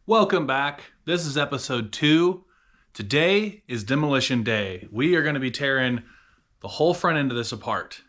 Welcome back. This is episode 2. Today is demolition day. We are going to be tearing the whole front end of this apart.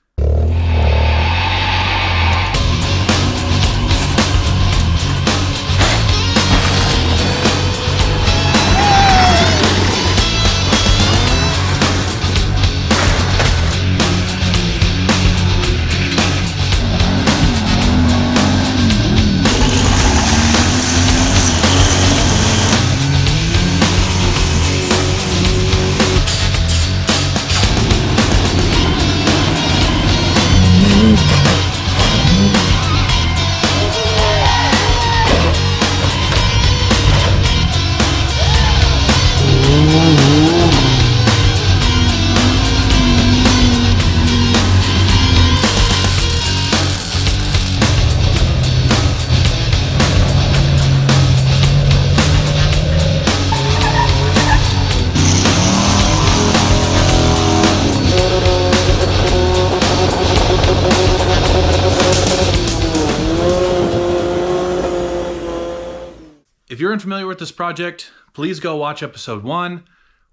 If you're unfamiliar with this project, please go watch episode 1.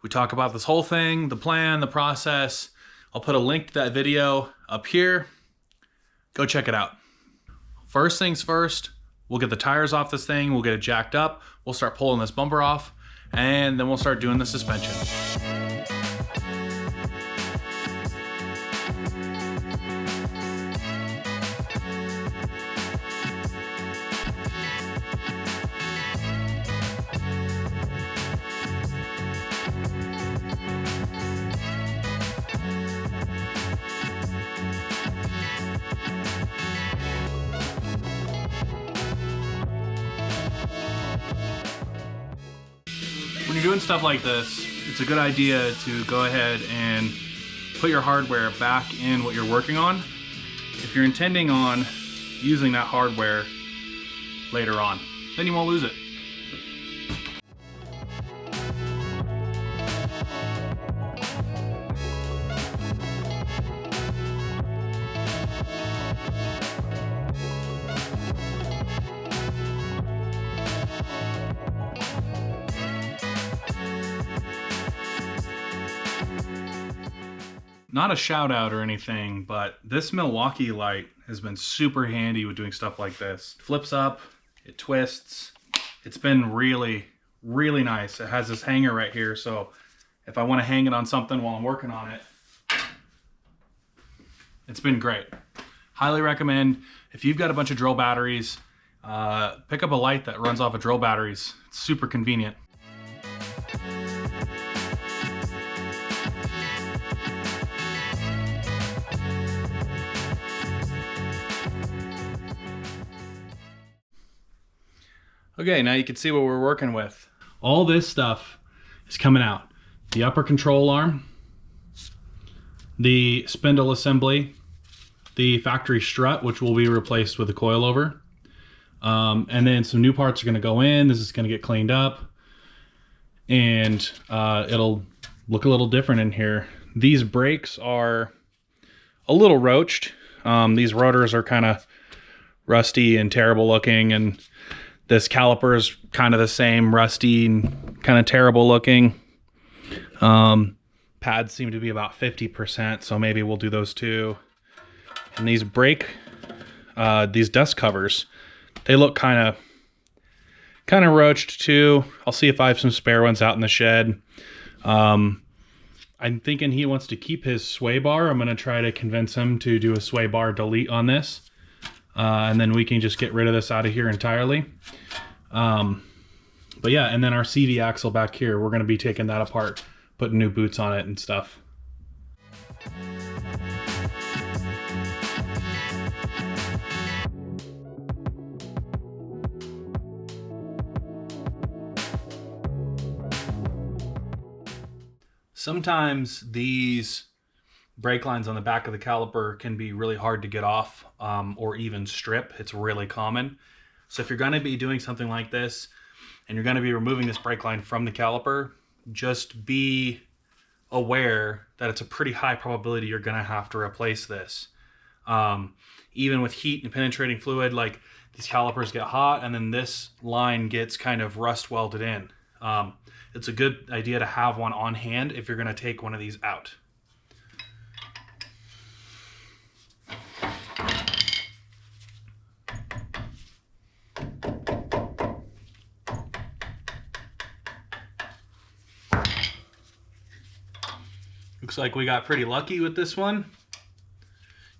We talk about this whole thing, the plan, the process. I'll put a link to that video up here. Go check it out. First things first, we'll get the tires off this thing, we'll get it jacked up, we'll start pulling this bumper off, and then we'll start doing the suspension. When you're doing stuff like this, it's a good idea to go ahead and put your hardware back in what you're working on if you're intending on using that hardware later on. Then you won't lose it. Not a shout out or anything, but this Milwaukee light has been super handy with doing stuff like this. It flips up, it twists. It's been really, really nice. It has this hanger right here, so if I want to hang it on something while I'm working on it, it's been great. Highly recommend. If you've got a bunch of drill batteries, pick up a light that runs off of drill batteries. It's super convenient. Okay, now you can see what we're working with. All this stuff is coming out. The upper control arm, the spindle assembly, the factory strut, which will be replaced with a coilover. And then some new parts are gonna go in. This is gonna get cleaned up. And it'll look a little different in here. These brakes are a little roached. These rotors are kind of rusty and terrible looking, and this caliper is kind of the same, rusty and kind of terrible looking. Pads seem to be about 50%, so maybe we'll do those too. And these these dust covers, they look kind of roached too. I'll see if I have some spare ones out in the shed. I'm thinking he wants to keep his sway bar. I'm going to try to convince him to do a sway bar delete on this. And then we can just get rid of this out of here entirely. But yeah, and then our CV axle back here, we're going to be taking that apart, putting new boots on it and stuff. Sometimes these brake lines on the back of the caliper can be really hard to get off or even strip. It's really common. So if you're going to be doing something like this and you're going to be removing this brake line from the caliper, just be aware that it's a pretty high probability you're going to have to replace this. Even with heat and penetrating fluid, like these calipers get hot, and then this line gets kind of rust welded in. It's a good idea to have one on hand if you're going to take one of these out. Looks like we got pretty lucky with this one.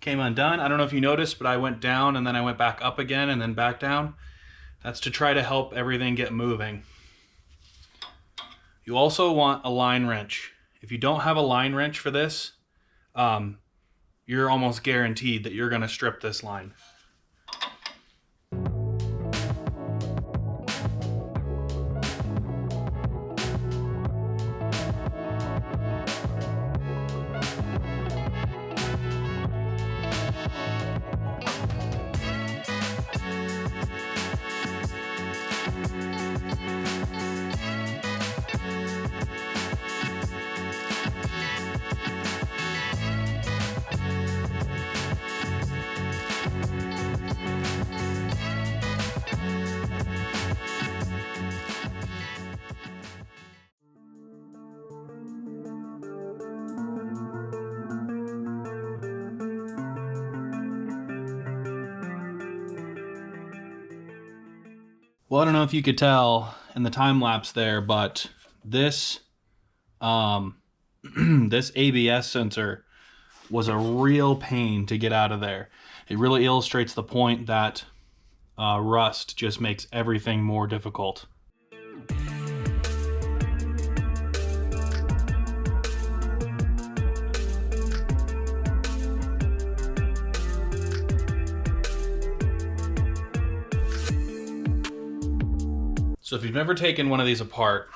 Came undone. I don't know if you noticed, but I went down and then I went back up again and then back down. That's to try to help everything get moving. You also want a line wrench. If you don't have a line wrench for this, you're almost guaranteed that you're going to strip this line. Well, I don't know if you could tell in the time lapse there, but this this ABS sensor was a real pain to get out of there. It really illustrates the point that rust just makes everything more difficult. So if you've never taken one of these apart,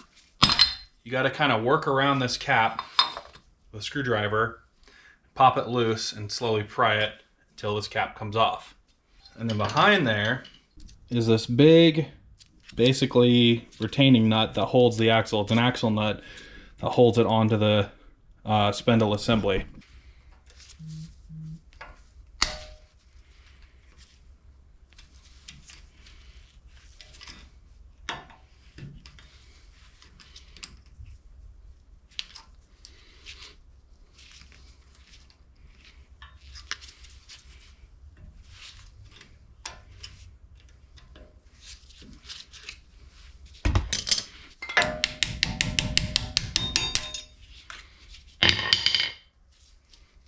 you got to kind of work around this cap with a screwdriver, pop it loose, and slowly pry it until this cap comes off. And then behind there is this big, basically retaining nut that holds the axle. It's an axle nut that holds it onto the spindle assembly.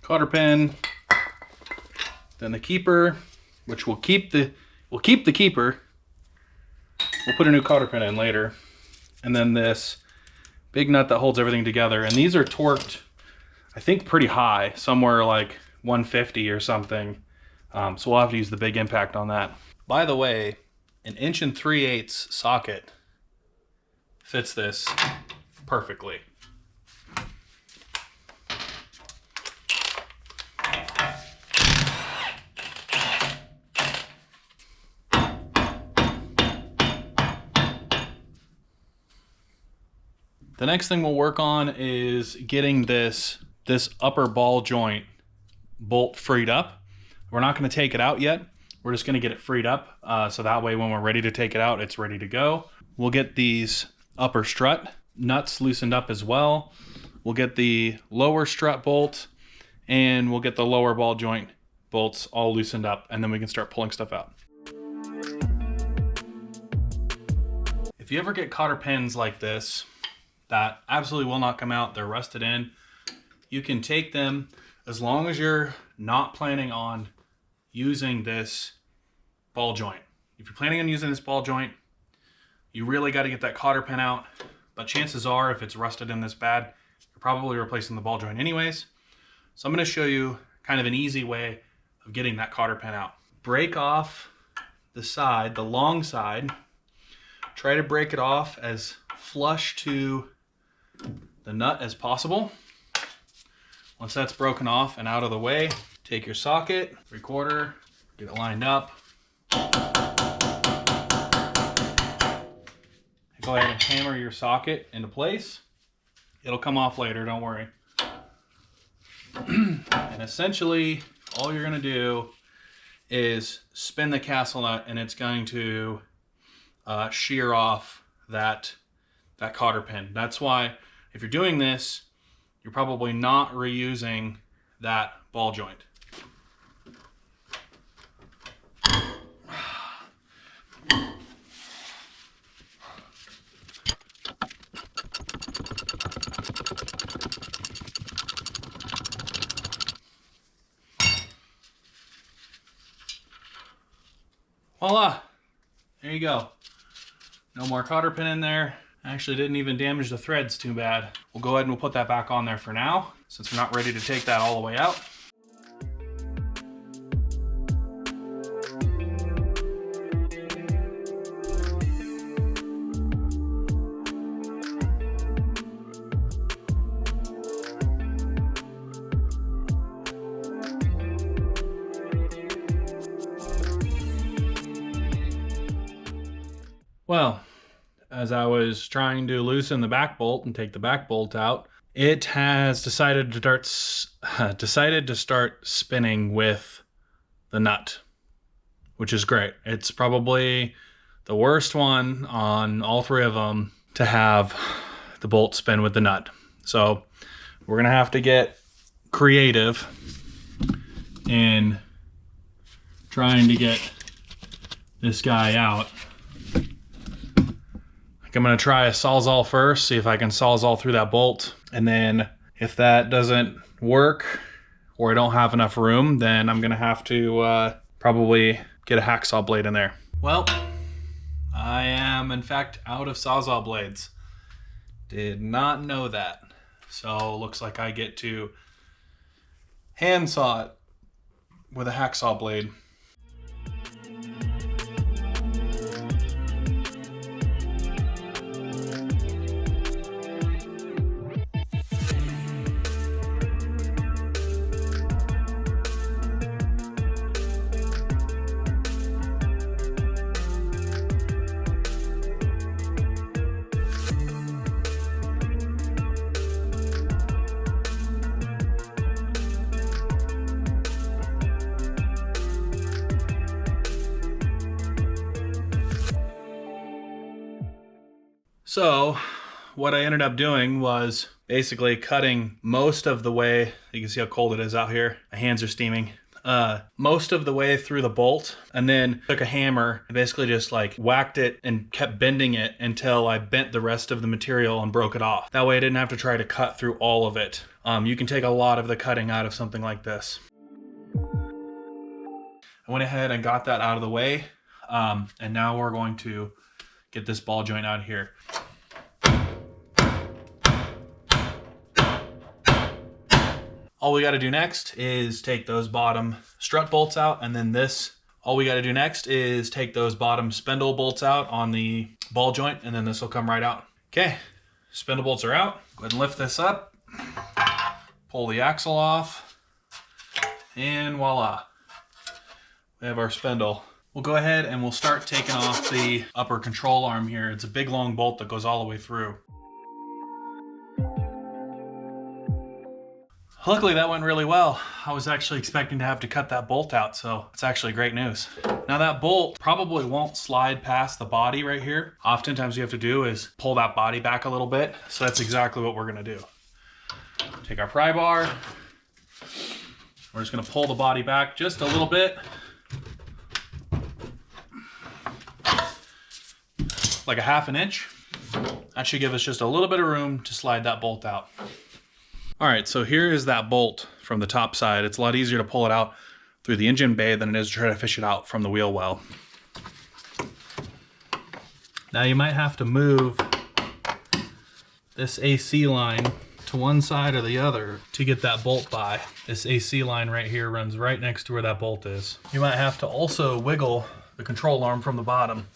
Cotter pin, then the keeper, which will keep the keeper. We'll put a new cotter pin in later, and then this big nut that holds everything together. And these are torqued, I think, pretty high, somewhere like 150 or something. So we'll have to use the big impact on that. By the way, an 1 3/8 socket fits this perfectly. The next thing we'll work on is getting this upper ball joint bolt freed up. We're not going to take it out yet. We're just going to get it freed up so that way when we're ready to take it out, it's ready to go. We'll get these upper strut nuts loosened up as well. We'll get the lower strut bolt, and we'll get the lower ball joint bolts all loosened up, and then we can start pulling stuff out. If you ever get cotter pins like this that absolutely will not come out, they're rusted in, you can take them, as long as you're not planning on using this ball joint. If you're planning on using this ball joint, you really got to get that cotter pin out, but chances are if it's rusted in this bad, you're probably replacing the ball joint anyways. So I'm going to show you kind of an easy way of getting that cotter pin out. Break off the side, the long side. Try to break it off as flush to the nut as possible. Once that's broken off and out of the way, take your socket, 3/4, get it lined up. Go ahead and hammer your socket into place. It'll come off later, don't worry. And essentially, all you're gonna do is spin the castle nut, and it's going to shear off that cotter pin. That's why if you're doing this, you're probably not reusing that ball joint. Voila, there you go. No more cotter pin in there. Actually didn't even damage the threads too bad. We'll go ahead and we'll put that back on there for now, since we're not ready to take that all the way out. Well, as I was trying to loosen the back bolt and take the back bolt out, it has decided to start spinning with the nut, which is great. It's probably the worst one on all three of them to have the bolt spin with the nut. So we're gonna have to get creative in trying to get this guy out. I'm gonna try a Sawzall first, see if I can Sawzall through that bolt. And then if that doesn't work, or I don't have enough room, then I'm gonna have to probably get a hacksaw blade in there. Well, I am in fact out of Sawzall blades. Did not know that. So looks like I get to hand saw it with a hacksaw blade. So what I ended up doing was basically cutting most of the way, you can see how cold it is out here, my hands are steaming, most of the way through the bolt, and then took a hammer and basically just like whacked it and kept bending it until I bent the rest of the material and broke it off. That way I didn't have to try to cut through all of it. You can take a lot of the cutting out of something like this. I went ahead and got that out of the way, and now we're going to get this ball joint out of here. All we got to do next is take those bottom strut bolts out, and then all we got to do next is take those bottom spindle bolts out on the ball joint, and then this will come right out. Okay, spindle bolts are out. Go ahead and lift this up, pull the axle off, and voila, we have our spindle. We'll go ahead and we'll start taking off the upper control arm here. It's a big long bolt that goes all the way through. Luckily that went really well. I was actually expecting to have to cut that bolt out, so it's actually great news. Now that bolt probably won't slide past the body right here. Oftentimes what you have to do is pull that body back a little bit, so that's exactly what we're gonna do. Take our pry bar, we're just gonna pull the body back just a little bit. Like a ½ inch. That should give us just a little bit of room to slide that bolt out. All right, so here is that bolt from the top side. It's a lot easier to pull it out through the engine bay than it is to try to fish it out from the wheel well. Now you might have to move this AC line to one side or the other to get that bolt by. This AC line right here runs right next to where that bolt is. You might have to also wiggle the control arm from the bottom.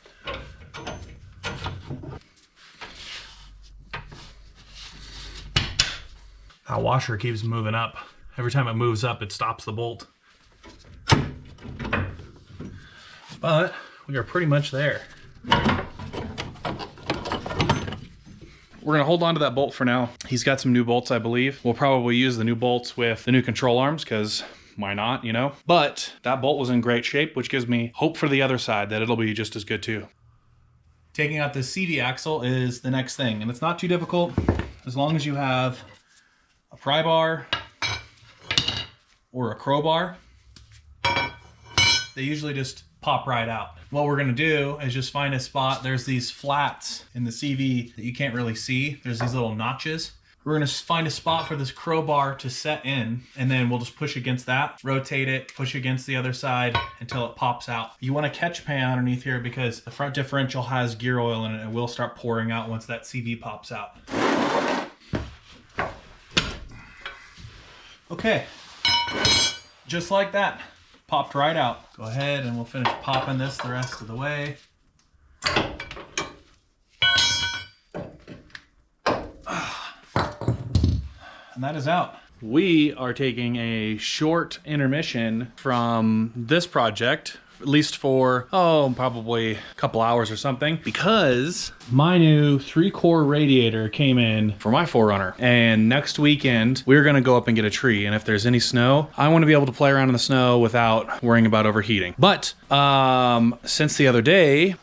That washer keeps moving up. Every time it moves up, it stops the bolt. But we are pretty much there. We're gonna hold on to that bolt for now. He's got some new bolts, I believe. We'll probably use the new bolts with the new control arms because why not, you know? But that bolt was in great shape, which gives me hope for the other side that it'll be just as good too. Taking out this CV axle is the next thing, and it's not too difficult as long as you have a pry bar or a crowbar. They usually just pop right out. What we're gonna do is just find a spot. There's these flats in the CV that you can't really see. There's these little notches. We're gonna find a spot for this crowbar to set in, and then we'll just push against that, rotate it, push against the other side until it pops out. You wanna catch pan underneath here because the front differential has gear oil in it and it will start pouring out once that CV pops out. Okay, just like that. Popped right out. Go ahead and we'll finish popping this the rest of the way. And that is out. We are taking a short intermission from this project, at least for, probably a couple hours or something, because my new 3-core radiator came in for my 4Runner. And next weekend, we're gonna go up and get a tree. And if there's any snow, I wanna be able to play around in the snow without worrying about overheating. But since the other day,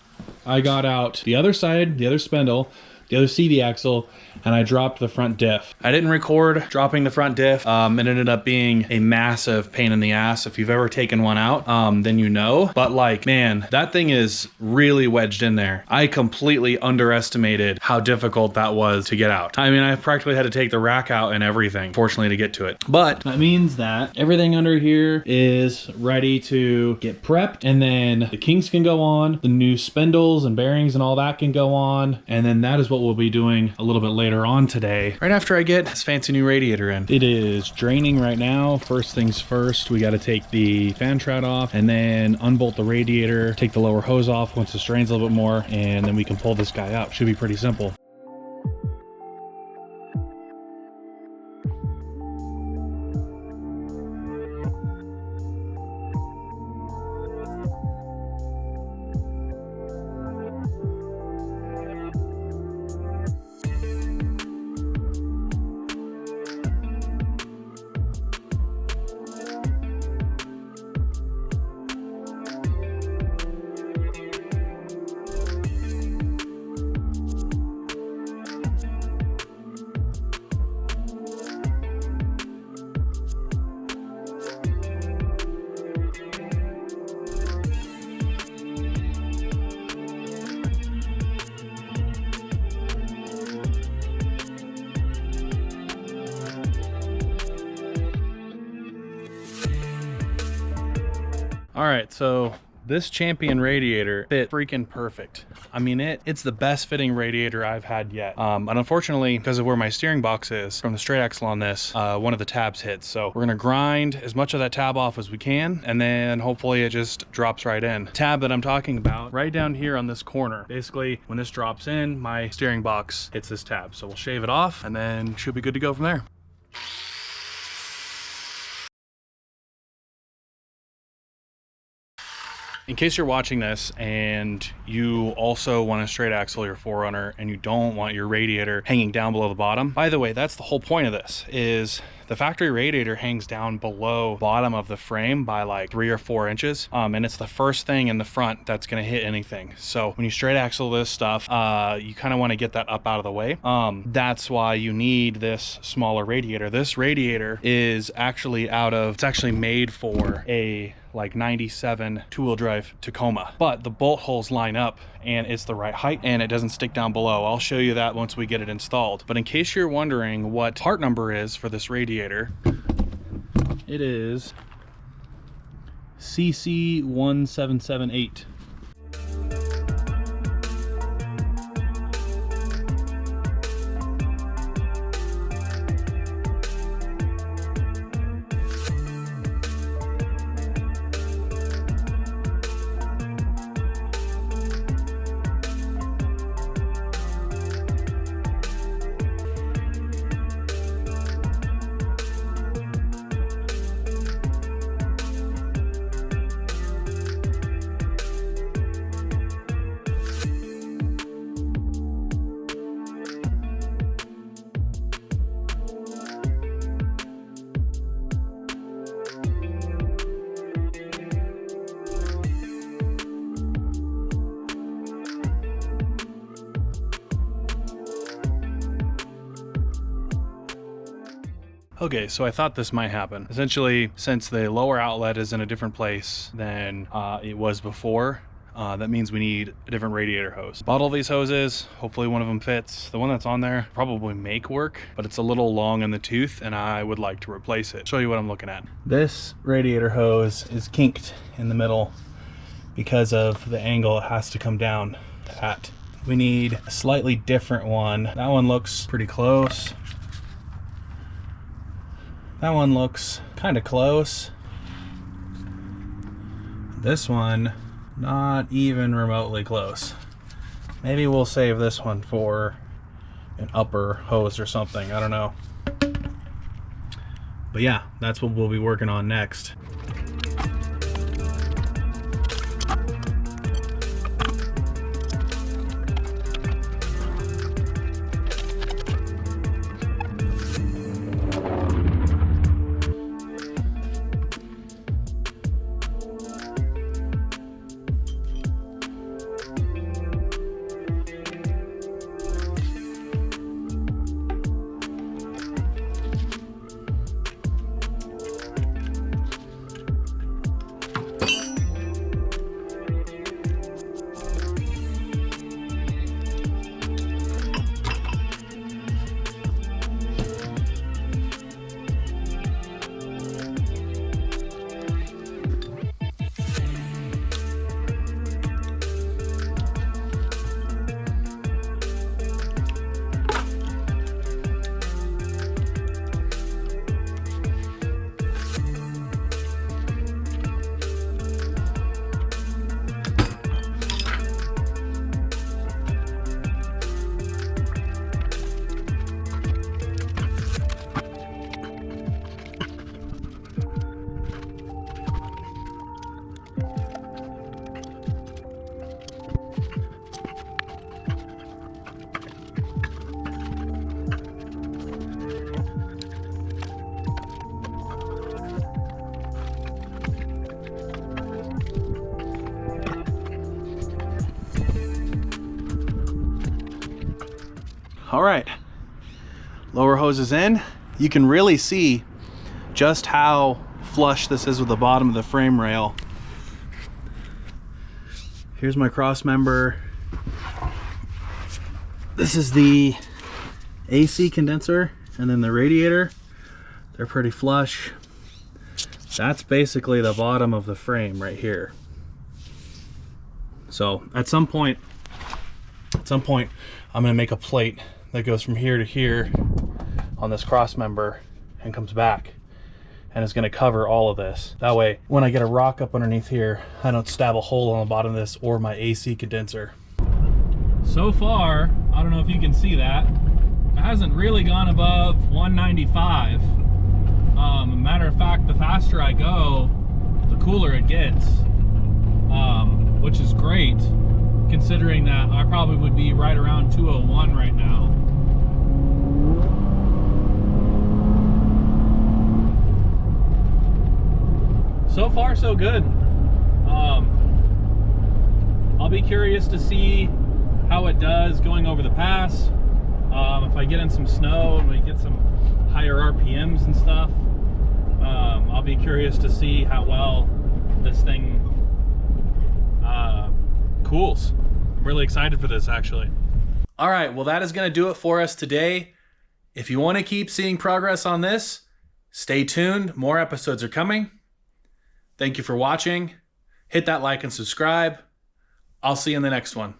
I got out the other side, the other spindle, the other CV axle, and I dropped the front diff. I didn't record dropping the front diff. It ended up being a massive pain in the ass. If you've ever taken one out, then you know. But like, man, that thing is really wedged in there. I completely underestimated how difficult that was to get out. I mean, I practically had to take the rack out and everything, fortunately, to get to it. But that means that everything under here is ready to get prepped, and then the kings can go on, the new spindles and bearings and all that can go on, and then that is what we'll be doing a little bit later on today, right after I get this fancy new radiator in. It is draining right now. First things first, we got to take the fan shroud off and then unbolt the radiator, take the lower hose off once it drains a little bit more, and then we can pull this guy out. Should be pretty simple. All right, so this Champion radiator fit freaking perfect. I mean, it's the best fitting radiator I've had yet. And unfortunately, because of where my steering box is from the straight axle on this, one of the tabs hits. So we're gonna grind as much of that tab off as we can, and then hopefully it just drops right in. Tab that I'm talking about, right down here on this corner. Basically, when this drops in, my steering box hits this tab. So we'll shave it off, and then should be good to go from there. In case you're watching this and you also want to straight axle your 4Runner and you don't want your radiator hanging down below the bottom, by the way, that's the whole point of this, is the factory radiator hangs down below bottom of the frame by like 3 or 4 inches. And it's the first thing in the front that's going to hit anything. So when you straight axle this stuff, you kind of want to get that up out of the way. That's why you need this smaller radiator. This radiator is actually it's actually made for a like 97 two-wheel drive Tacoma, but the bolt holes line up and it's the right height and it doesn't stick down below. I'll show you that once we get it installed. But in case you're wondering what part number is for this radiator, it is CC1778. Okay, so I thought this might happen. Essentially, since the lower outlet is in a different place than it was before, that means we need a different radiator hose. Bought all these hoses, hopefully one of them fits. The one that's on there probably make work, but it's a little long in the tooth and I would like to replace it. Show you what I'm looking at. This radiator hose is kinked in the middle because of the angle it has to come down at. We need a slightly different one. That one looks pretty close. That one looks kind of close. This one, not even remotely close. Maybe we'll save this one for an upper hose or something, I don't know. But yeah, that's what we'll be working on next. All right, lower hose is in. You can really see just how flush this is with the bottom of the frame rail. Here's my cross member. This is the AC condenser and then the radiator. They're pretty flush. That's basically the bottom of the frame right here. So at some point, I'm gonna make a plate that goes from here to here on this cross member and comes back, and it's gonna cover all of this. That way, when I get a rock up underneath here, I don't stab a hole on the bottom of this or my AC condenser. So far, I don't know if you can see that, it hasn't really gone above 195. Matter of fact, the faster I go, the cooler it gets, which is great, considering that I probably would be right around 201 right now. So far, so good. I'll be curious to see how it does going over the pass. If I get in some snow and we get some higher RPMs and stuff, I'll be curious to see how well this thing cools. I'm really excited for this, actually. All right, well, that is going to do it for us today. If you want to keep seeing progress on this, stay tuned. More episodes are coming. Thank you for watching. Hit that like and subscribe. I'll see you in the next one.